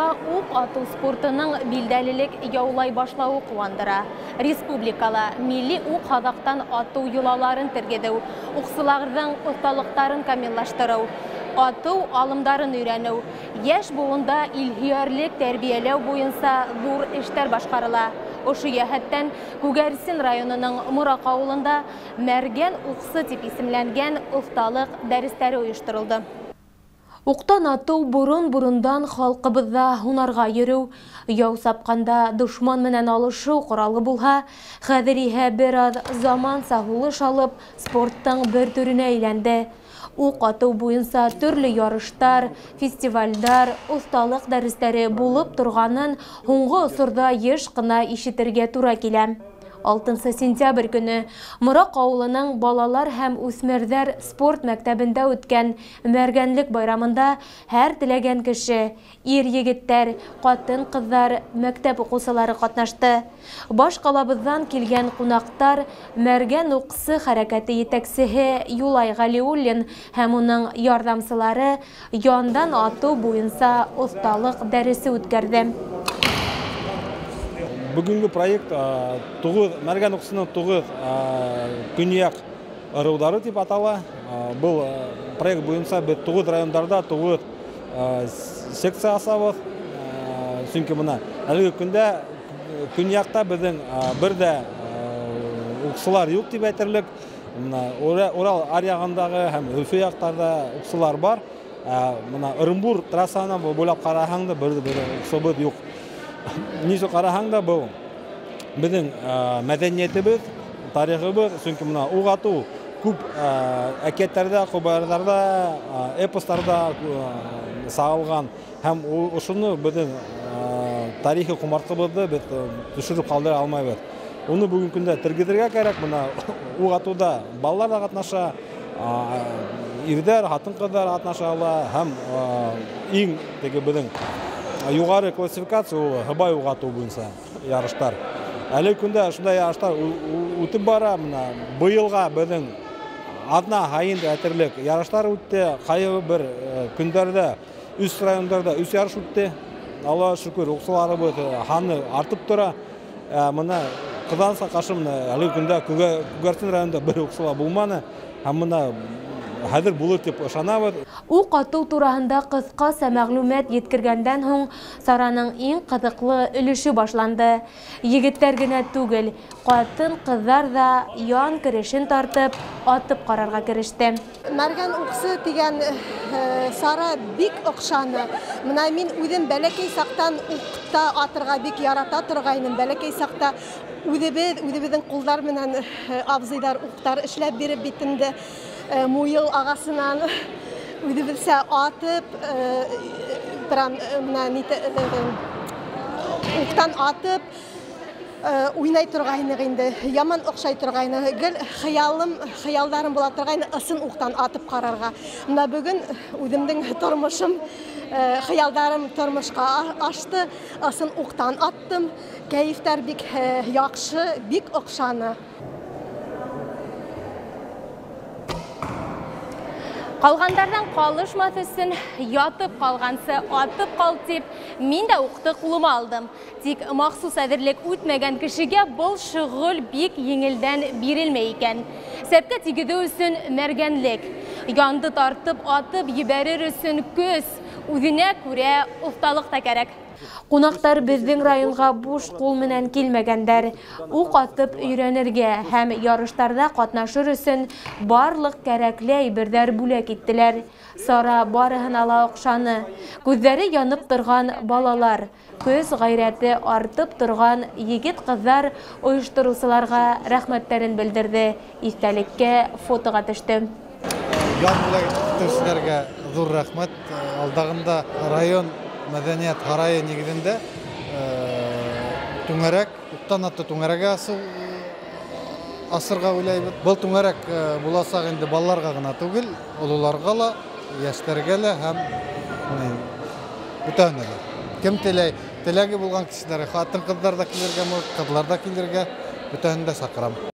районында ук ату спортының билдәлелек яулай башлауы куандыра. Республикала милли ук хадактан ату юлаларын тергедеу, уксыларның осталыктарын камиллаштыру, ату алымдарын өйрәнү, яшь буында илһиярлек тәрбияләү буенча зур эшләр башкарыла. Ошу яһәттән Күгәрсин районының Мурак авылында мәргән уксы дип исемләнгән уфталык дәресләре оештырылды. Уктан ату бурын-бурындан халкыбызда һунарга йөрү, яу сапканда душман менән алышу коралы булһа, хәзер иһә бер аз заман сагылыш алып, спорттың бер төренә әйләнде. Ук ату буенча төрле ярыштар, фестивальдар, усталык дәресләре булып торганын һуңгы осорда еш кына ишетергә туры килә. 6 сентябрь көне Мурак авылының балалар һәм үсмерләр спорт мәктәбендә үткән мәргәнлек байрамында һәр теләгән кеше, ир-егеттәр, катын-кызлар, мәктәп укучылары катнашты. Баш калабыздан килгән кунактар мәргән уксы хәрәкәте итәкчесе Юлай Галиуллин һәм уның ярдәмчылары яндан ату буенча усталык дәресе үткәрде. Бүгінгі проект Мәргән уксының 9 көньяк ырыудары деп атала. Бұл проект бойынша біз 9 райондарда 9 секция асабыз. Çünkü мына әлгі күнде көньякта біздің бірде уксылар юк деп әйтерлік. Орал арияғандағы һәм Өфе яқтарда уксылар бар. Мына Ырымбур трассаны бойлап қарағанда бір уксыбыз юк. Нисо қарағанда бұл біздің мәдениетіміз, тарихыбыз, çünkü мына ук ату көп әкеттерде, хабарларда, эпостарда сағылған һәм ошоны біздің тарихи құмартқыбызды біз түшіріп қалдыра алмайбыз. Оны бүгін күнде тіргедерге керек. Мына ук атуда балалар да катнаша, ирдер, хатын-кыздар катнаша ала һәм иң теге біздің югары классификация ул һыбай ук ату буенча ярыштар. Әле көндә шундай ярыштар үтеп бара. Мына быелга безнең адна хайын әтерлек ярыштар үтте. Кайбы бер көндәрдә үз районнарда үз ярыш үтте. Аллаһка шөкер, уксыларыбыз ханы артып тора. Мына кызанса каршы әле көндә Күгәрсин районында бер уксыла булманы. Һәм мына хәзер булыр дип ышанабыз. Ук ату турасында кыскача мәгълүмат yetkергәндән һуң сараның иң кызыклы өлеше башланды. Егетләр генә түгел, катын-кызлар да ян керешен тартып, атып карарга кереште. Мәргән уксы дигән сара бик охшаны. Менә мин үзем бәләкәй сактан укта атырга бик ярата торгайным. Бәләкәй сакта үзебезнең куллар менән абзыйлар уктар эшләп биреп битенде. Муйыл агасынан үзебезчә атып, уктан атып, уйнай торгайны инде. Яман охшай торгайны. Гел хыялларым була торгайны ысын уктан атып карарга. Менә бүген үземнең тормышым, хыялларым тормышка ашты. Ысын уктан аттым. Кәефтәр бик яхшы, бик охшаны. Қалғандардан қалышмас үшін ятып қалғансы атып қал деп, мен де уқты құлыма алдым. Тек махсус әзірлік өтмеген кішіге бұл шұғыл бек еңілден берілмей екен. Сәпке тегеді үшін мәргәнлік. Янды тартып атып ебәрір үшін көз, үзіне көре ұсталық та керек. Қонақтар біздің районға буш қол менән килмәгәндәр. Ук атып өйрәнергә һәм ярыштарда катнашыр өчен барлык кәрәкле әйберләр бүләк иттеләр. Сара барыһын ала охшаны. Күзләре янып торган балалар, көз гайрәте артып торган егет-кызлар оештыручыларга рәхмәтләрен белдерде. Истәлеккә фотога төште. Янлы төшләргә зур рәхмәт. Алдагында район мәдәният һарайы нигезендә түңәрәк, уктан атты түңәрәгә асырга уйлайбыз. Бұл түңәрәк буласак инде балаларга гына түгел, олыларга ла, яшьләргә лә һәм бүтәнне. Кем теләге булган кешеләр, хатын-кызлар да килергә, кызлар да килергә, бүтәнне дә сакырам.